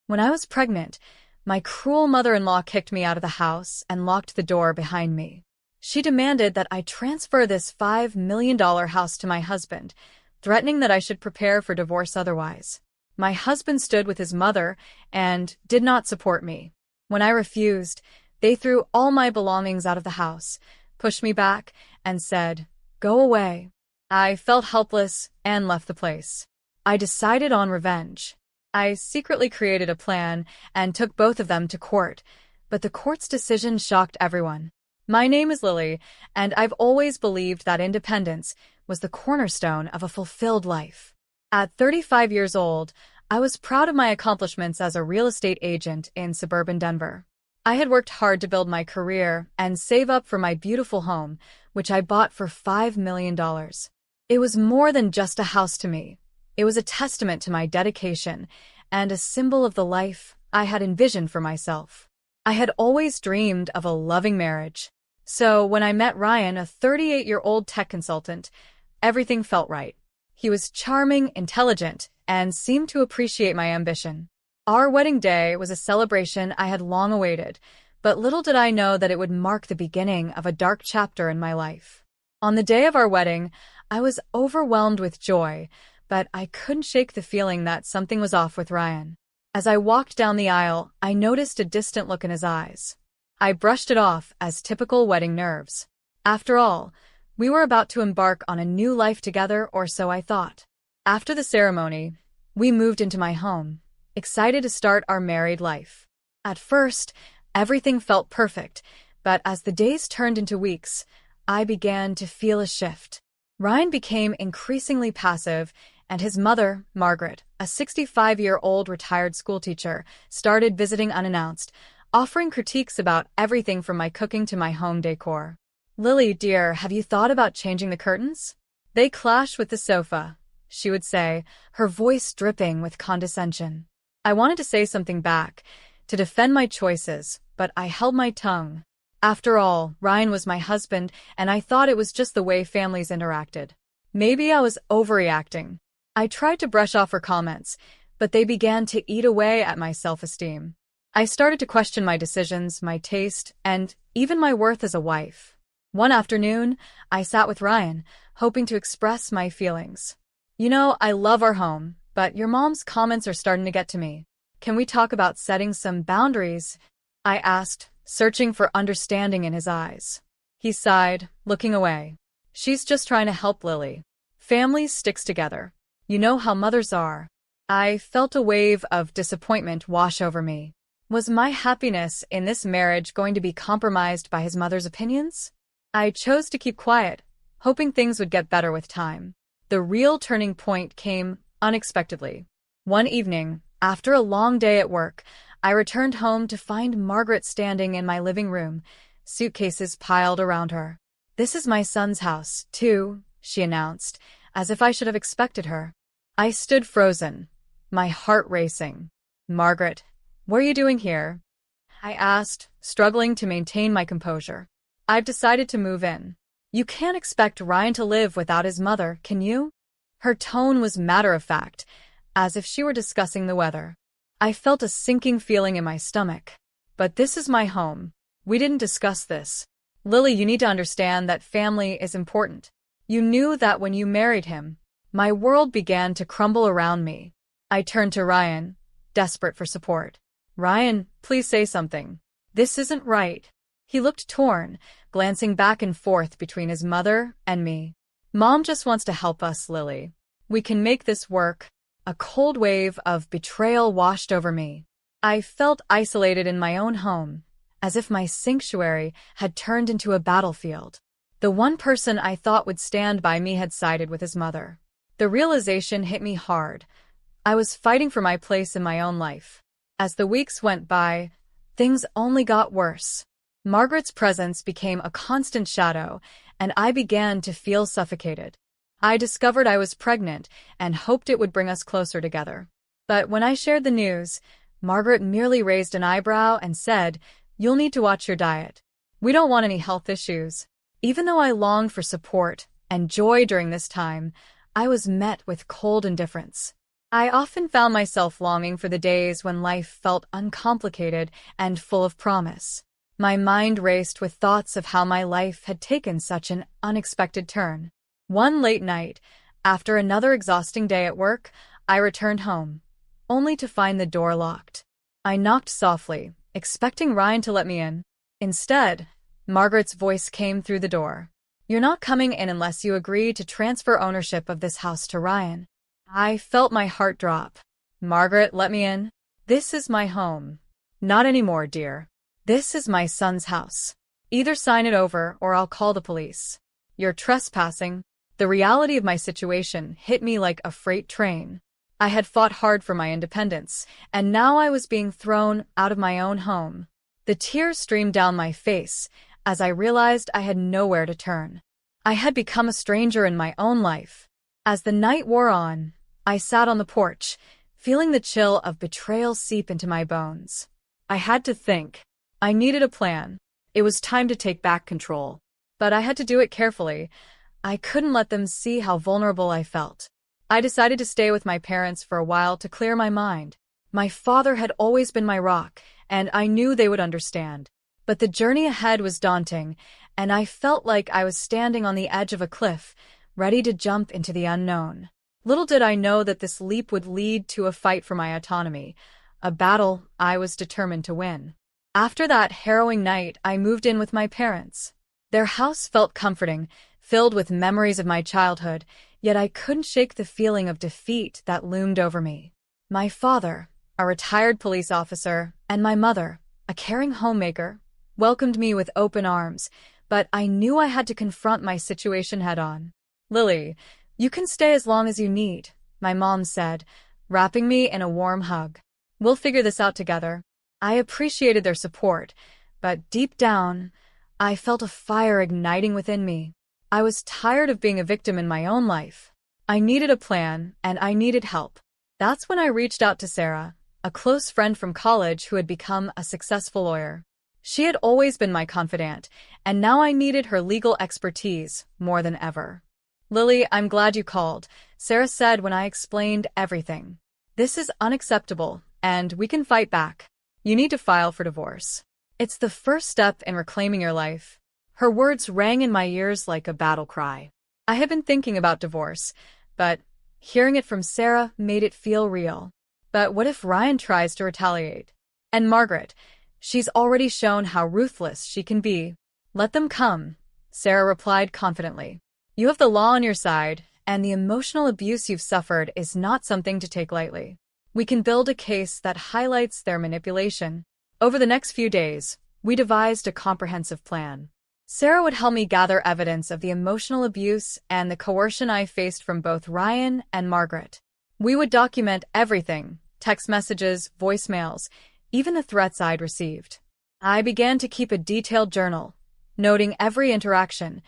When I was pregnant, my cruel mother-in-law kicked me out of the house and locked the door behind me. She demanded that I transfer this $5 million house to my husband, threatening that I should prepare for divorce otherwise. My husband stood with his mother and did not support me. When I refused, they threw all my belongings out of the house, pushed me back, and said, "Go away." I felt helpless and left the place. I decided on revenge. I secretly created a plan and took both of them to court, but the court's decision shocked everyone. My name is Lily, and I've always believed that independence was the cornerstone of a fulfilled life. At 35 years old, I was proud of my accomplishments as a real estate agent in suburban Denver. I had worked hard to build my career and save up for my beautiful home, which I bought for $5 million. It was more than just a house to me. It was a testament to my dedication and a symbol of the life I had envisioned for myself. I had always dreamed of a loving marriage. So when I met Ryan, a 38-year-old tech consultant, everything felt right. He was charming, intelligent, and seemed to appreciate my ambition. Our wedding day was a celebration I had long awaited, but little did I know that it would mark the beginning of a dark chapter in my life. On the day of our wedding, I was overwhelmed with joy, but I couldn't shake the feeling that something was off with Ryan. As I walked down the aisle, I noticed a distant look in his eyes. I brushed it off as typical wedding nerves. After all, we were about to embark on a new life together, or so I thought. After the ceremony, we moved into my home, excited to start our married life. At first, everything felt perfect, but as the days turned into weeks, I began to feel a shift. Ryan became increasingly passive, and his mother, Margaret, a 65-year-old retired schoolteacher, started visiting unannounced, offering critiques about everything from my cooking to my home decor. "Lily, dear, have you thought about changing the curtains? They clash with the sofa," she would say, her voice dripping with condescension. I wanted to say something back, to defend my choices, but I held my tongue. After all, Ryan was my husband, and I thought it was just the way families interacted. Maybe I was overreacting. I tried to brush off her comments, but they began to eat away at my self-esteem. I started to question my decisions, my taste, and even my worth as a wife. One afternoon, I sat with Ryan, hoping to express my feelings. "You know, I love our home, but your mom's comments are starting to get to me. Can we talk about setting some boundaries?" I asked, searching for understanding in his eyes. He sighed, looking away. "She's just trying to help, Lily. Family sticks together. You know how mothers are." I felt a wave of disappointment wash over me. Was my happiness in this marriage going to be compromised by his mother's opinions? I chose to keep quiet, hoping things would get better with time. The real turning point came unexpectedly. One evening, after a long day at work, I returned home to find Margaret standing in my living room, suitcases piled around her. "This is my son's house, too," she announced, as if I should have expected her. I stood frozen, my heart racing. "Margaret, what are you doing here?" I asked, struggling to maintain my composure. "I've decided to move in. You can't expect Ryan to live without his mother, can you?" Her tone was matter-of-fact, as if she were discussing the weather. I felt a sinking feeling in my stomach. "But this is my home. We didn't discuss this. Lily, you need to understand that family is important. You knew that when you married him." My world began to crumble around me. I turned to Ryan, desperate for support. "Ryan, please say something. This isn't right." He looked torn, glancing back and forth between his mother and me. "Mom just wants to help us, Lily. We can make this work." A cold wave of betrayal washed over me. I felt isolated in my own home, as if my sanctuary had turned into a battlefield. The one person I thought would stand by me had sided with his mother. The realization hit me hard. I was fighting for my place in my own life. As the weeks went by, things only got worse. Margaret's presence became a constant shadow, and I began to feel suffocated. I discovered I was pregnant and hoped it would bring us closer together. But when I shared the news, Margaret merely raised an eyebrow and said, "You'll need to watch your diet. We don't want any health issues." Even though I longed for support and joy during this time, I was met with cold indifference. I often found myself longing for the days when life felt uncomplicated and full of promise. My mind raced with thoughts of how my life had taken such an unexpected turn. One late night, after another exhausting day at work, I returned home, only to find the door locked. I knocked softly, expecting Ryan to let me in. Instead, Margaret's voice came through the door. "You're not coming in unless you agree to transfer ownership of this house to Ryan." I felt my heart drop. "Margaret, let me in. This is my home." "Not anymore, dear. This is my son's house. Either sign it over or I'll call the police. You're trespassing." The reality of my situation hit me like a freight train. I had fought hard for my independence, and now I was being thrown out of my own home. The tears streamed down my face as I realized I had nowhere to turn. I had become a stranger in my own life. As the night wore on, I sat on the porch, feeling the chill of betrayal seep into my bones. I had to think. I needed a plan. It was time to take back control. But I had to do it carefully. I couldn't let them see how vulnerable I felt. I decided to stay with my parents for a while to clear my mind. My father had always been my rock, and I knew they would understand. But the journey ahead was daunting, and I felt like I was standing on the edge of a cliff, ready to jump into the unknown. Little did I know that this leap would lead to a fight for my autonomy, a battle I was determined to win. After that harrowing night, I moved in with my parents. Their house felt comforting, filled with memories of my childhood, yet I couldn't shake the feeling of defeat that loomed over me. My father, a retired police officer, and my mother, a caring homemaker, welcomed me with open arms, but I knew I had to confront my situation head-on. "Lily, you can stay as long as you need," my mom said, wrapping me in a warm hug. "We'll figure this out together." I appreciated their support, but deep down, I felt a fire igniting within me. I was tired of being a victim in my own life. I needed a plan, and I needed help. That's when I reached out to Sarah, a close friend from college who had become a successful lawyer. She had always been my confidant, and now I needed her legal expertise more than ever. "Lily, I'm glad you called," Sarah said when I explained everything. "This is unacceptable, and we can fight back. You need to file for divorce. It's the first step in reclaiming your life." Her words rang in my ears like a battle cry. I had been thinking about divorce, but hearing it from Sarah made it feel real. But what if Ryan tries to retaliate? And Margaret, she's already shown how ruthless she can be. "Let them come," Sarah replied confidently. "You have the law on your side, and the emotional abuse you've suffered is not something to take lightly. We can build a case that highlights their manipulation." Over the next few days, we devised a comprehensive plan. Sarah would help me gather evidence of the emotional abuse and the coercion I faced from both Ryan and Margaret. We would document everything: text messages, voicemails, even the threats I'd received. I began to keep a detailed journal, noting every interaction,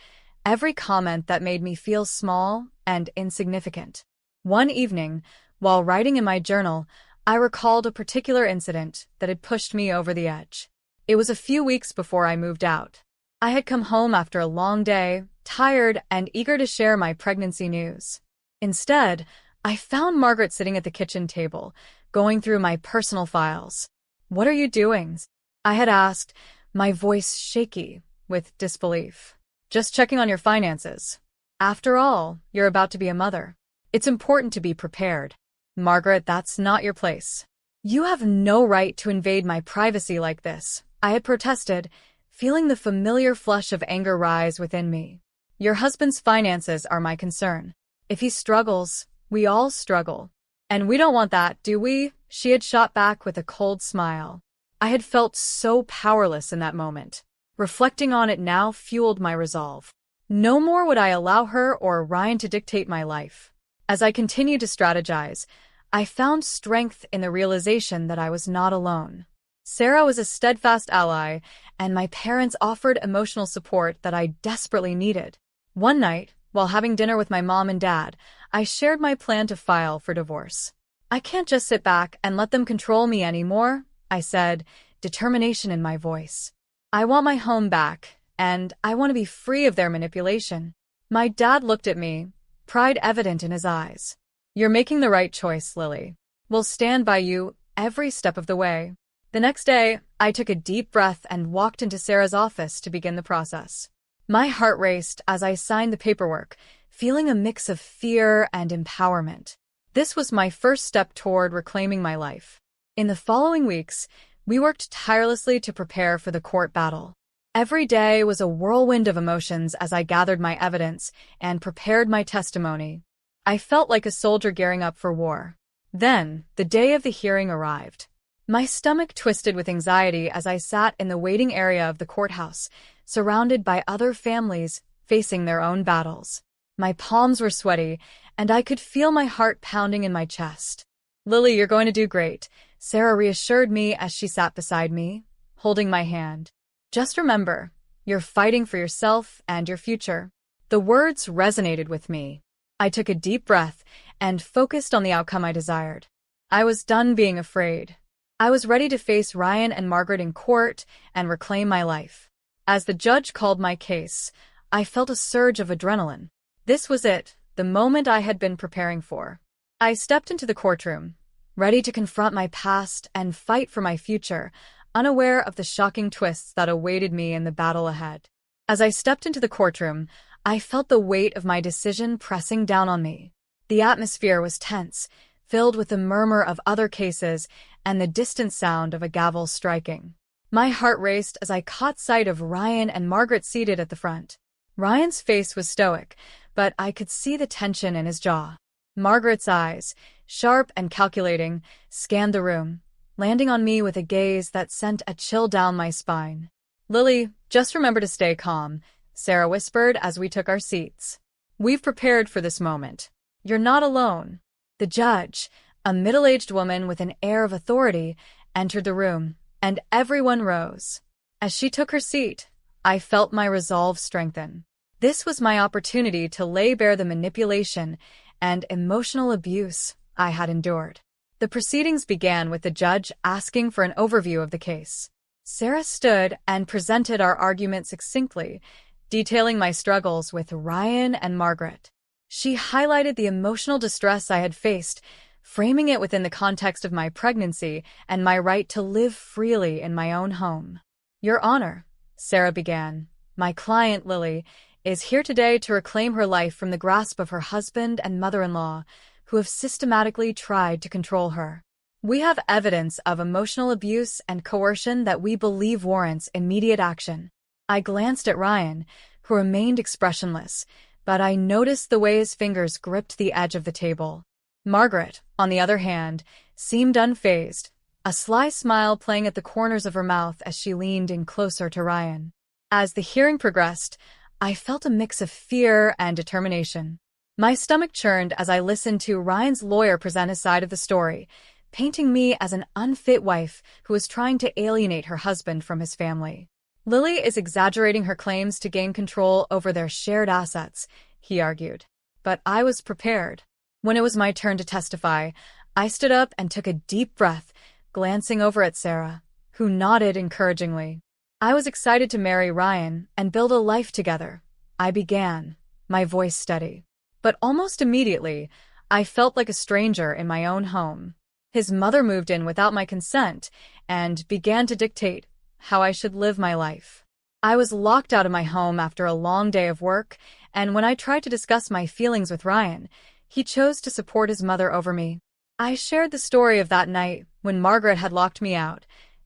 every comment that made me feel small and insignificant. One evening, while writing in my journal, I recalled a particular incident that had pushed me over the edge. It was a few weeks before I moved out. I had come home after a long day, tired and eager to share my pregnancy news. Instead, I found Margaret sitting at the kitchen table, going through my personal files. "What are you doing?" I had asked, my voice shaky with disbelief. "Just checking on your finances. After all, you're about to be a mother. It's important to be prepared." "Margaret, that's not your place. You have no right to invade my privacy like this," I had protested, feeling the familiar flush of anger rise within me. "Your husband's finances are my concern. If he struggles, we all struggle. And we don't want that, do we?" She had shot back with a cold smile. I had felt so powerless in that moment. Reflecting on it now fueled my resolve. No more would I allow her or Ryan to dictate my life. As I continued to strategize, I found strength in the realization that I was not alone. Sarah was a steadfast ally, and my parents offered emotional support that I desperately needed. One night, while having dinner with my mom and dad, I shared my plan to file for divorce. "I can't just sit back and let them control me anymore," I said, determination in my voice. "I want my home back, and I want to be free of their manipulation." My dad looked at me, pride evident in his eyes. You're making the right choice, Lily. We'll stand by you every step of the way. The next day, I took a deep breath and walked into Sarah's office to begin the process. My heart raced as I signed the paperwork, feeling a mix of fear and empowerment. This was my first step toward reclaiming my life. In the following weeks, we worked tirelessly to prepare for the court battle. Every day was a whirlwind of emotions as I gathered my evidence and prepared my testimony. I felt like a soldier gearing up for war. Then, the day of the hearing arrived. My stomach twisted with anxiety as I sat in the waiting area of the courthouse, surrounded by other families facing their own battles. My palms were sweaty, and I could feel my heart pounding in my chest. "Lily, you're going to do great," Sarah reassured me as she sat beside me, holding my hand. "Just remember, you're fighting for yourself and your future." The words resonated with me. I took a deep breath and focused on the outcome I desired. I was done being afraid. I was ready to face Ryan and Margaret in court and reclaim my life. As the judge called my case, I felt a surge of adrenaline. This was it, the moment I had been preparing for. I stepped into the courtroom, ready to confront my past and fight for my future, unaware of the shocking twists that awaited me in the battle ahead. As I stepped into the courtroom, I felt the weight of my decision pressing down on me. The atmosphere was tense, filled with the murmur of other cases and the distant sound of a gavel striking. My heart raced as I caught sight of Ryan and Margaret seated at the front. Ryan's face was stoic, but I could see the tension in his jaw. Margaret's eyes, sharp and calculating, scanned the room, landing on me with a gaze that sent a chill down my spine. "Lily, just remember to stay calm," Sarah whispered as we took our seats. "We've prepared for this moment. You're not alone." The judge, a middle-aged woman with an air of authority, entered the room, and everyone rose. As she took her seat, I felt my resolve strengthen. This was my opportunity to lay bare the manipulation and emotional abuse I had endured. The proceedings began with the judge asking for an overview of the case. Sarah stood and presented our argument succinctly, detailing my struggles with Ryan and Margaret. She highlighted the emotional distress I had faced, framing it within the context of my pregnancy and my right to live freely in my own home. "Your Honor," Sarah began, "my client, Lily, is here today to reclaim her life from the grasp of her husband and mother-in-law, who have systematically tried to control her. We have evidence of emotional abuse and coercion that we believe warrants immediate action." I glanced at Ryan, who remained expressionless, but I noticed the way his fingers gripped the edge of the table. Margaret, on the other hand, seemed unfazed, a sly smile playing at the corners of her mouth as she leaned in closer to Ryan. As the hearing progressed, I felt a mix of fear and determination. My stomach churned as I listened to Ryan's lawyer present his side of the story, painting me as an unfit wife who was trying to alienate her husband from his family. "Lily is exaggerating her claims to gain control over their shared assets," he argued. But I was prepared. When it was my turn to testify, I stood up and took a deep breath, glancing over at Sarah, who nodded encouragingly. I was excited to marry Ryan and build a life together. I began, my voice steady. But almost immediately, I felt like a stranger in my own home. His mother moved in without my consent and began to dictate how I should live my life. I was locked out of my home after a long day of work, and when I tried to discuss my feelings with Ryan, he chose to support his mother over me. I shared the story of that night when Margaret had locked me out,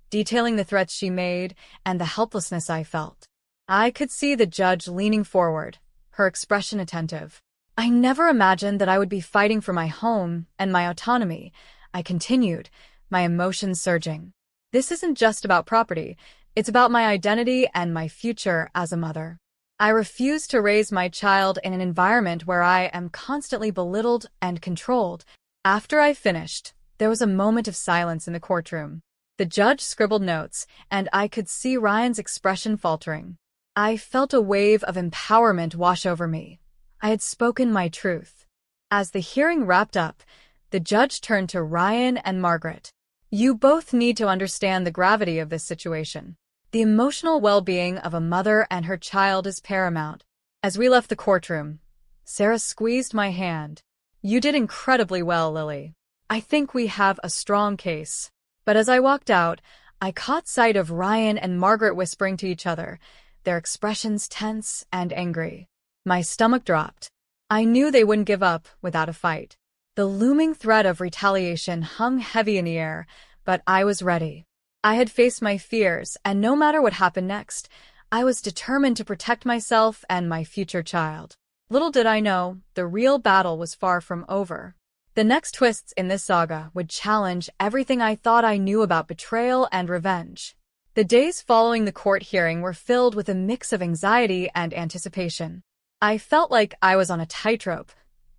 detailing the threats she made and the helplessness I felt. I could see the judge leaning forward, her expression attentive. "I never imagined that I would be fighting for my home and my autonomy," I continued, my emotions surging. "This isn't just about property. It's about my identity and my future as a mother. I refuse to raise my child in an environment where I am constantly belittled and controlled." After I finished, there was a moment of silence in the courtroom. The judge scribbled notes, and I could see Ryan's expression faltering. I felt a wave of empowerment wash over me. I had spoken my truth. As the hearing wrapped up, the judge turned to Ryan and Margaret. "You both need to understand the gravity of this situation. The emotional well-being of a mother and her child is paramount." As we left the courtroom, Sarah squeezed my hand. You did incredibly well, Lily. I think we have a strong case. But as I walked out, I caught sight of Ryan and Margaret whispering to each other, their expressions tense and angry. My stomach dropped. I knew they wouldn't give up without a fight. The looming threat of retaliation hung heavy in the air, but I was ready. I had faced my fears, and no matter what happened next, I was determined to protect myself and my future child. Little did I know, the real battle was far from over. The next twists in this saga would challenge everything I thought I knew about betrayal and revenge. The days following the court hearing were filled with a mix of anxiety and anticipation. I felt like I was on a tightrope,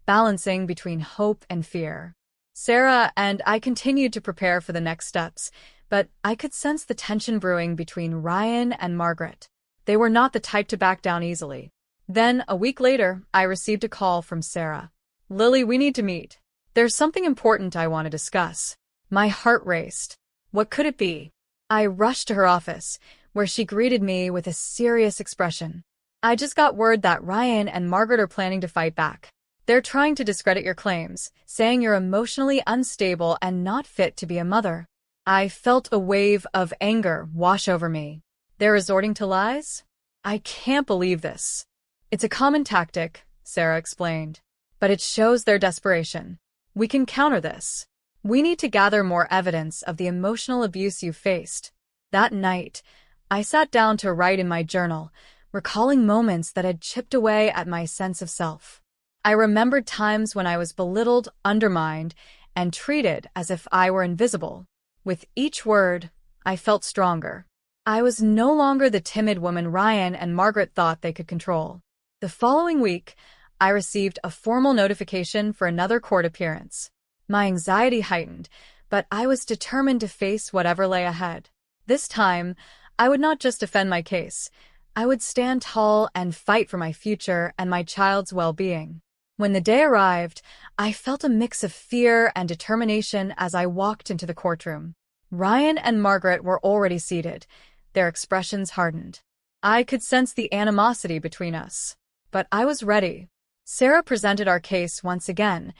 balancing between hope and fear. Sarah and I continued to prepare for the next steps, but I could sense the tension brewing between Ryan and Margaret. They were not the type to back down easily. Then, a week later, I received a call from Sarah. "Lily, we need to meet. There's something important I want to discuss." My heart raced. What could it be? I rushed to her office, where she greeted me with a serious expression. "I just got word that Ryan and Margaret are planning to fight back. They're trying to discredit your claims, saying you're emotionally unstable and not fit to be a mother." I felt a wave of anger wash over me. They're resorting to lies? I can't believe this. "It's a common tactic," Sarah explained, "but it shows their desperation. We can counter this. We need to gather more evidence of the emotional abuse you faced." That night, I sat down to write in my journal, recalling moments that had chipped away at my sense of self. I remembered times when I was belittled, undermined, and treated as if I were invisible. With each word, I felt stronger. I was no longer the timid woman Ryan and Margaret thought they could control. The following week, I received a formal notification for another court appearance. My anxiety heightened, but I was determined to face whatever lay ahead. This time, I would not just defend my case. I would stand tall and fight for my future and my child's well-being. When the day arrived, I felt a mix of fear and determination as I walked into the courtroom. Ryan and Margaret were already seated, their expressions hardened. I could sense the animosity between us. But I was ready. Sarah presented our case once again,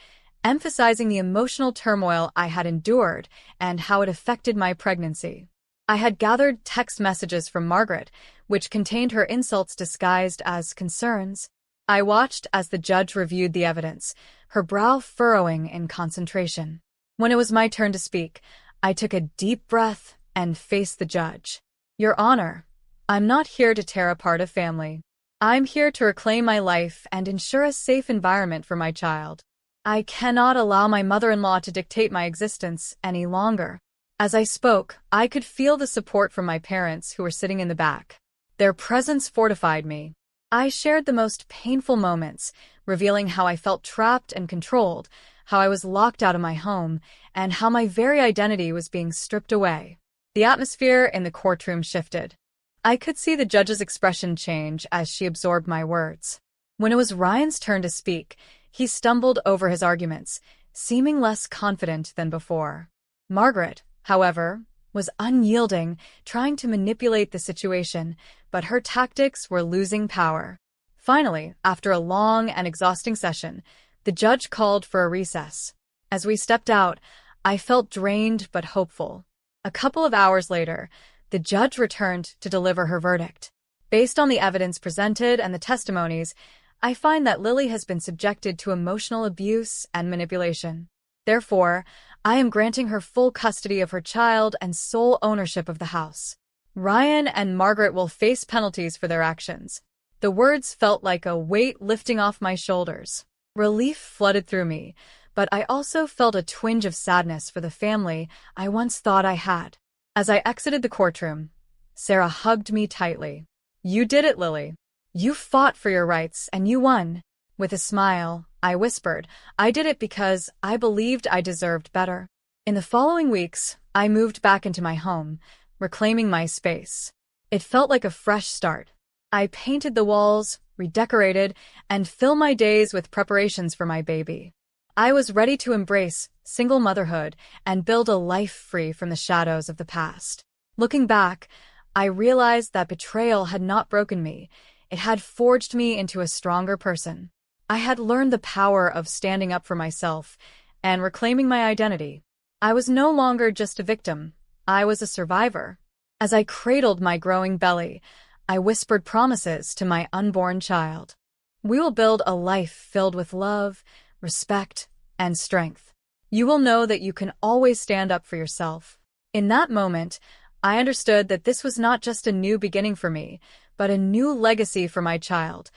emphasizing the emotional turmoil I had endured and how it affected my pregnancy. I had gathered text messages from Margaret, which contained her insults disguised as concerns. I watched as the judge reviewed the evidence, her brow furrowing in concentration. When it was my turn to speak, I took a deep breath and faced the judge. "Your Honor, I'm not here to tear apart a family. I'm here to reclaim my life and ensure a safe environment for my child. I cannot allow my mother-in-law to dictate my existence any longer." As I spoke, I could feel the support from my parents who were sitting in the back. Their presence fortified me. I shared the most painful moments, revealing how I felt trapped and controlled, how I was locked out of my home, and how my very identity was being stripped away. The atmosphere in the courtroom shifted. I could see the judge's expression change as she absorbed my words. When it was Ryan's turn to speak, he stumbled over his arguments, seeming less confident than before. Margaret, however, was unyielding, trying to manipulate the situation, but her tactics were losing power. Finally, after a long and exhausting session, the judge called for a recess. As we stepped out, I felt drained but hopeful. A couple of hours later, the judge returned to deliver her verdict. Based on the evidence presented and the testimonies, I find that Lily has been subjected to emotional abuse and manipulation. Therefore, I am granting her full custody of her child and sole ownership of the house. Ryan and Margaret will face penalties for their actions. The words felt like a weight lifting off my shoulders. Relief flooded through me, but I also felt a twinge of sadness for the family I once thought I had. As I exited the courtroom, Sarah hugged me tightly. "You did it, Lily. You fought for your rights, and you won." With a smile, I whispered, "I did it because I believed I deserved better." In the following weeks, I moved back into my home, reclaiming my space. It felt like a fresh start. I painted the walls, redecorated, and filled my days with preparations for my baby. I was ready to embrace single motherhood and build a life free from the shadows of the past. Looking back, I realized that betrayal had not broken me. It had forged me into a stronger person. I had learned the power of standing up for myself and reclaiming my identity. I was no longer just a victim. I was a survivor. As I cradled my growing belly, I whispered promises to my unborn child. We will build a life filled with love, respect, and strength. You will know that you can always stand up for yourself. In that moment, I understood that this was not just a new beginning for me, but a new legacy for my child,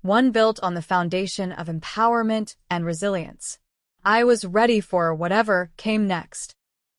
one built on the foundation of empowerment and resilience. I was ready for whatever came next.